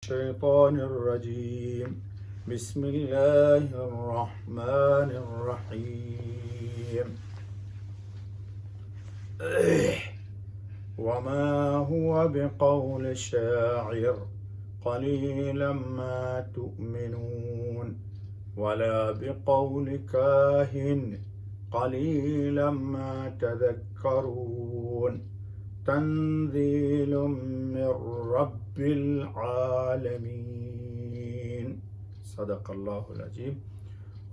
الشيطان الرجيم بسم الله الرحمن الرحيم وما هو بقول شاعر قليلا ما تؤمنون ولا بقول كاهن قليلا ما تذكرون تنزيل من رب العالمين صدق الله العظيم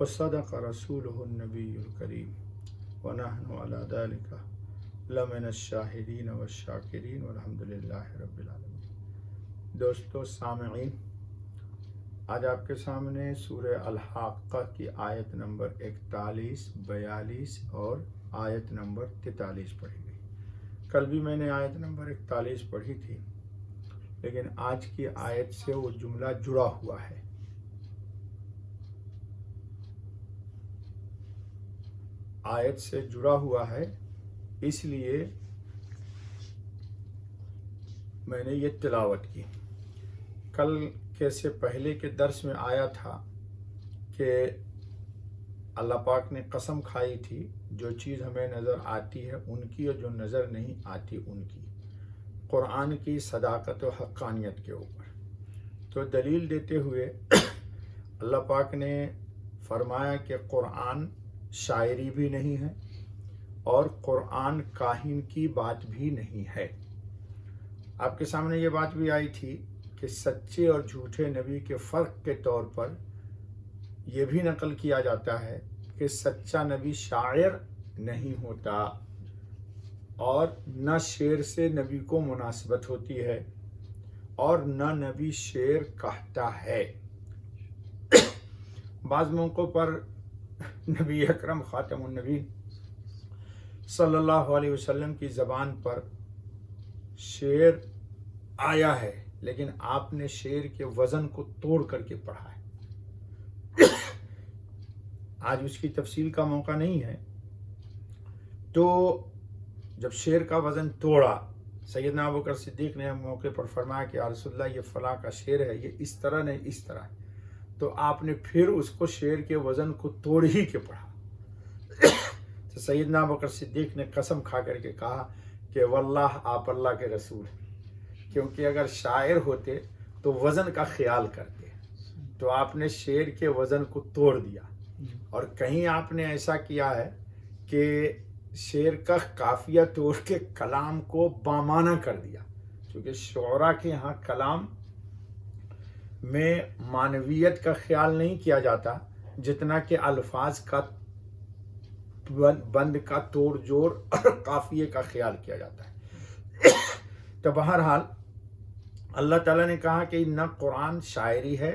وصدق رسوله النبي الكريم ونحن على ذلك لمن الشاہدین والشاکرین والحمد للہ رب العالمین۔ دوستو سامعین، آج آپ کے سامنے سورہ الحاقہ کی آیت نمبر 41، 42 اور آیت نمبر 43 پڑھی گئی۔ کل بھی میں نے آیت نمبر 41 پڑھی تھی، لیکن آج کی آیت سے وہ جملہ جڑا ہوا ہے۔ آیت سے جڑا ہوا ہے، اس لیے میں نے یہ تلاوت کی۔ کل کے سے پہلے کے درس میں آیا تھا کہ اللہ پاک نے قسم کھائی تھی جو چیز ہمیں نظر آتی ہے ان کی اور جو نظر نہیں آتی ان کی، قرآن کی صداقت و حقانیت کے اوپر۔ تو دلیل دیتے ہوئے اللہ پاک نے فرمایا کہ قرآن شاعری بھی نہیں ہے اور قرآن کاہن کی بات بھی نہیں ہے۔ آپ کے سامنے یہ بات بھی آئی تھی کہ سچے اور جھوٹے نبی کے فرق کے طور پر یہ بھی نقل کیا جاتا ہے کہ سچا نبی شاعر نہیں ہوتا اور نہ شعر سے نبی کو مناسبت ہوتی ہے اور نہ نبی شعر کہتا ہے۔ بعض موقعوں پر نبی اکرم خاتم النبی صلی اللہ علیہ وسلم کی زبان پر شعر آیا ہے، لیکن آپ نے شعر کے وزن کو توڑ کر کے پڑھا ہے۔ آج اس کی تفصیل کا موقع نہیں ہے، تو جب شعر کا وزن توڑا، سیدنا ابوبکر صدیق نے موقع پر فرمایا کہ یا رسول اللہ یہ فلاں کا شعر ہے، یہ اس طرح نہیں اس طرح ہے، تو آپ نے پھر اس کو شعر کے وزن کو توڑ ہی کے پڑھا۔ تو سیدنا ابوبکر صدیق نے قسم کھا کر کے کہا کہ واللہ آپ اللہ کے رسول ہیں، کیونکہ اگر شاعر ہوتے تو وزن کا خیال کرتے، تو آپ نے شعر کے وزن کو توڑ دیا۔ اور کہیں آپ نے ایسا کیا ہے کہ شعر کا قافیہ توڑ کے کلام کو بامانہ کر دیا، کیونکہ شعراء کے ہاں کلام میں معنویت کا خیال نہیں کیا جاتا جتنا کہ الفاظ کا بند کا توڑ جوڑ اور قافیے کا خیال کیا جاتا ہے۔ تو بہرحال اللہ تعالیٰ نے کہا کہ نہ قرآن شاعری ہے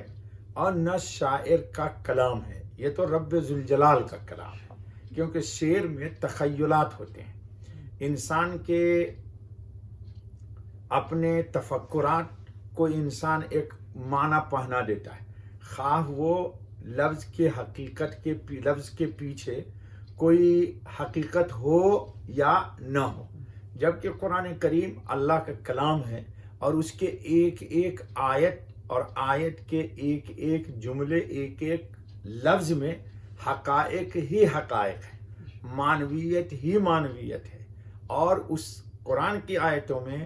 اور نہ شاعر کا کلام ہے، یہ تو رب ذوالجلال کا کلام ہے، کیونکہ شعر میں تخیلات ہوتے ہیں، انسان کے اپنے تفکرات کو انسان ایک معنی پہنا دیتا ہے، خواہ وہ لفظ کے پیچھے کوئی حقیقت ہو یا نہ ہو، جبکہ قرآن کریم اللہ کا کلام ہے اور اس کے ایک ایک آیت اور آیت کے ایک ایک جملے، ایک ایک لفظ میں حقائق ہی حقائق ہے، معنویت ہی معنویت ہے، اور اس قرآن کی آیتوں میں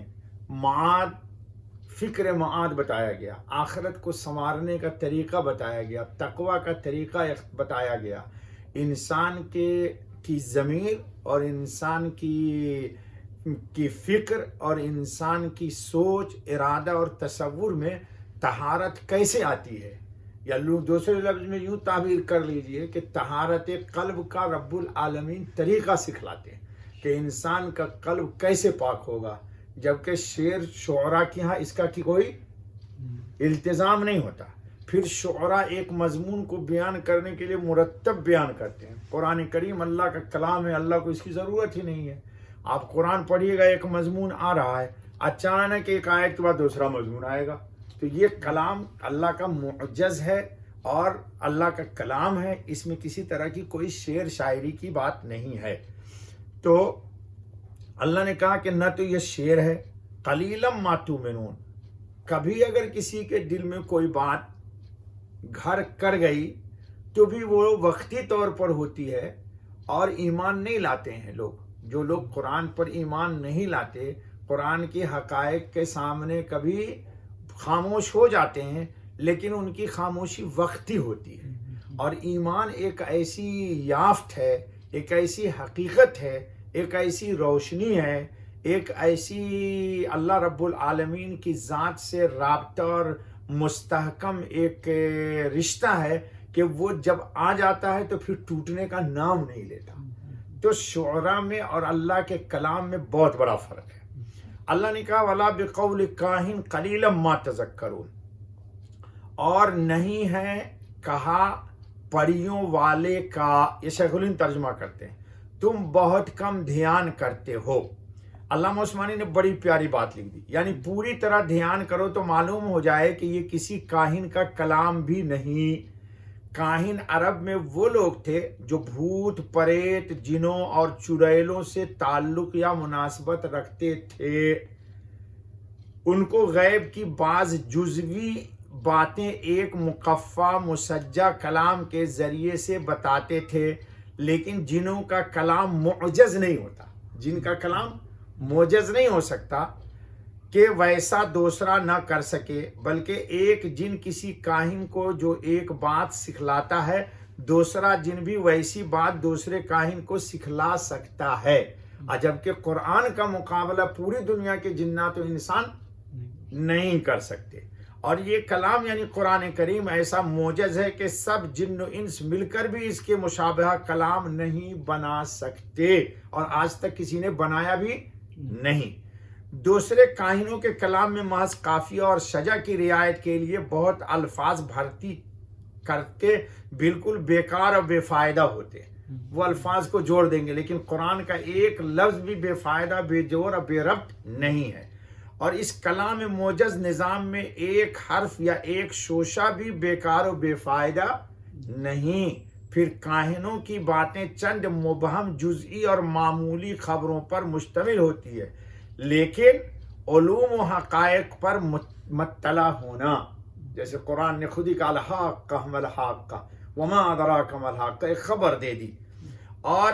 معاد، فکر معاد بتایا گیا، آخرت کو سنوارنے کا طریقہ بتایا گیا، تقوی کا طریقہ بتایا گیا، انسان کی ضمیر اور انسان کی فکر اور انسان کی سوچ، ارادہ اور تصور میں طہارت کیسے آتی ہے، یا لوگ دوسرے لفظ میں یوں تعبیر کر لیجئے کہ طہارت قلب کا رب العالمین طریقہ سکھلاتے ہیں کہ انسان کا قلب کیسے پاک ہوگا، جبکہ شعراء کے ہاں اس کا کوئی التزام نہیں ہوتا۔ پھر شعراء ایک مضمون کو بیان کرنے کے لیے مرتب بیان کرتے ہیں، قرآن کریم اللہ کا کلام ہے، اللہ کو اس کی ضرورت ہی نہیں ہے۔ آپ قرآن پڑھیے گا، ایک مضمون آ رہا ہے، اچانک ایک آیت کے بعد دوسرا مضمون آئے گا، تو یہ کلام اللہ کا معجز ہے اور اللہ کا کلام ہے، اس میں کسی طرح کی کوئی شعر شاعری کی بات نہیں ہے۔ تو اللہ نے کہا کہ نہ تو یہ شعر ہے، قلیلا ما تؤمنون، کبھی اگر کسی کے دل میں کوئی بات گھر کر گئی تو بھی وہ وقتی طور پر ہوتی ہے، اور ایمان نہیں لاتے ہیں لوگ. جو لوگ قرآن پر ایمان نہیں لاتے، قرآن کی حقائق کے سامنے کبھی خاموش ہو جاتے ہیں، لیکن ان کی خاموشی وقتی ہوتی ہے. اور ایمان ایک ایسی یافت ہے، ایک ایسی حقیقت ہے، ایک ایسی روشنی ہے، ایک ایسی اللہ رب العالمین کی ذات سے رابطہ اور مستحکم ایک رشتہ ہے کہ وہ جب آ جاتا ہے تو پھر ٹوٹنے کا نام نہیں لیتا. تو شعراء میں اور اللہ کے کلام میں بہت بڑا فرق ہے. اللہ نے کہا وَلَا بِقَوْلِ کَاہِن قَلِيلًا مَا تَذَكَّرُونَ، اور نہیں ہے کہا پریوں والے کا، یہ شیخ الہند ترجمہ کرتے ہیں، تم بہت کم دھیان کرتے ہو. علامہ عثمانی نے بڑی پیاری بات لکھ دی، یعنی پوری طرح دھیان کرو تو معلوم ہو جائے کہ یہ کسی کاہن کا کلام بھی نہیں. کاہن عرب میں وہ لوگ تھے جو بھوت پریت، جنوں اور چڑیلوں سے تعلق یا مناسبت رکھتے تھے. ان کو غیب کی بعض جزوی باتیں ایک مقفع مسجع کلام کے ذریعے سے بتاتے تھے، لیکن جنوں کا کلام معجز نہیں ہوتا. جن کا کلام معجز نہیں ہو سکتا کہ ویسا دوسرا نہ کر سکے، بلکہ ایک جن کسی کاہن کو جو ایک بات سکھلاتا ہے، دوسرا جن بھی ویسی بات دوسرے کاہن کو سکھلا سکتا ہے. جبکہ قرآن کا مقابلہ پوری دنیا کے جنات و انسان نہیں کر سکتے. اور یہ کلام یعنی قرآن کریم ایسا معجز ہے کہ سب جن و انس مل کر بھی اس کے مشابہہ کلام نہیں بنا سکتے، اور آج تک کسی نے بنایا بھی نہیں. دوسرے کاہنوں کے کلام میں محض قافیہ اور شجع کی رعایت کے لیے بہت الفاظ بھرتی کر کے بالکل بیکار اور بے فائدہ ہوتے. وہ الفاظ کو جوڑ دیں گے، لیکن قرآن کا ایک لفظ بھی بے فائدہ، بے جوڑ اور بے ربط نہیں ہے. اور اس کلام معجز نظام میں ایک حرف یا ایک شوشہ بھی بیکار و بے فائدہ نہیں. پھر کاہنوں کی باتیں چند مبہم جزئی اور معمولی خبروں پر مشتمل ہوتی ہے، لیکن علوم و حقائق پر مطلع ہونا، جیسے قرآن نے خود ہی کہا الحاقہ ما الحاقہ وما ادراک ما الحاقہ، ایک خبر دے دی. اور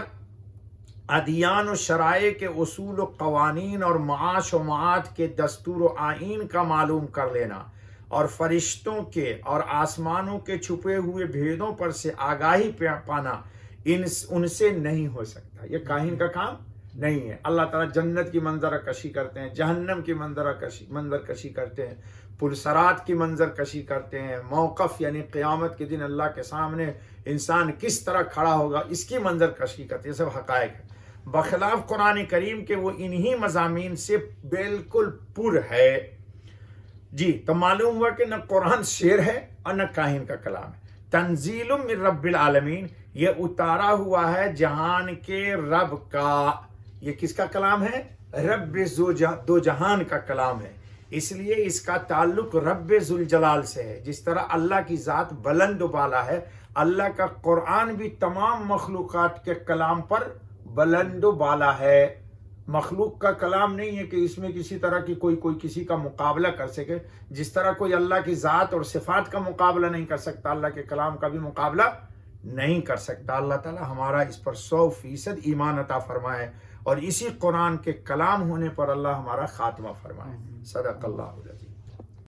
ادیان و شرائع کے اصول و قوانین اور معاش و معاد کے دستور و آئین کا معلوم کر لینا، اور فرشتوں کے اور آسمانوں کے چھپے ہوئے بھیدوں پر سے آگاہی پانا ان سے نہیں ہو سکتا. یہ کاہن کا کام نہیں ہے. اللہ تعالیٰ جنت کی منظر کشی کرتے ہیں، جہنم کی منظر کشی کرتے ہیں، پلسرات کی منظر کشی کرتے ہیں، موقف یعنی قیامت کے دن اللہ کے سامنے انسان کس طرح کھڑا ہوگا اس کی منظر کشی کرتے ہیں. یہ سب حقائق ہے، بخلاف قرآن کریم کے وہ انہی مضامین سے بالکل پر ہے. جی تو معلوم ہوا کہ نہ قرآن شعر ہے اور نہ کاہن کا کلام ہے. تنزیل من رب العالمین، یہ اتارا ہوا ہے جہان کے رب کا. یہ کس کا کلام ہے؟ رب دو جہان کا کلام ہے. اس لیے اس کا تعلق رب ذوالجلال سے ہے. جس طرح اللہ کی ذات بلند و بالا ہے، اللہ کا قرآن بھی تمام مخلوقات کے کلام پر بلند و بالا ہے. مخلوق کا کلام نہیں ہے کہ اس میں کسی طرح کی کوئی کسی کا مقابلہ کر سکے. جس طرح کوئی اللہ کی ذات اور صفات کا مقابلہ نہیں کر سکتا، اللہ کے کلام کا بھی مقابلہ نہیں کر سکتا. اللہ تعالی ہمارا اس پر 100% ایمان عطا فرمائے، اور اسی قرآن کے کلام ہونے پر اللہ ہمارا خاتمہ فرمائے. صدق اللہ علیہ.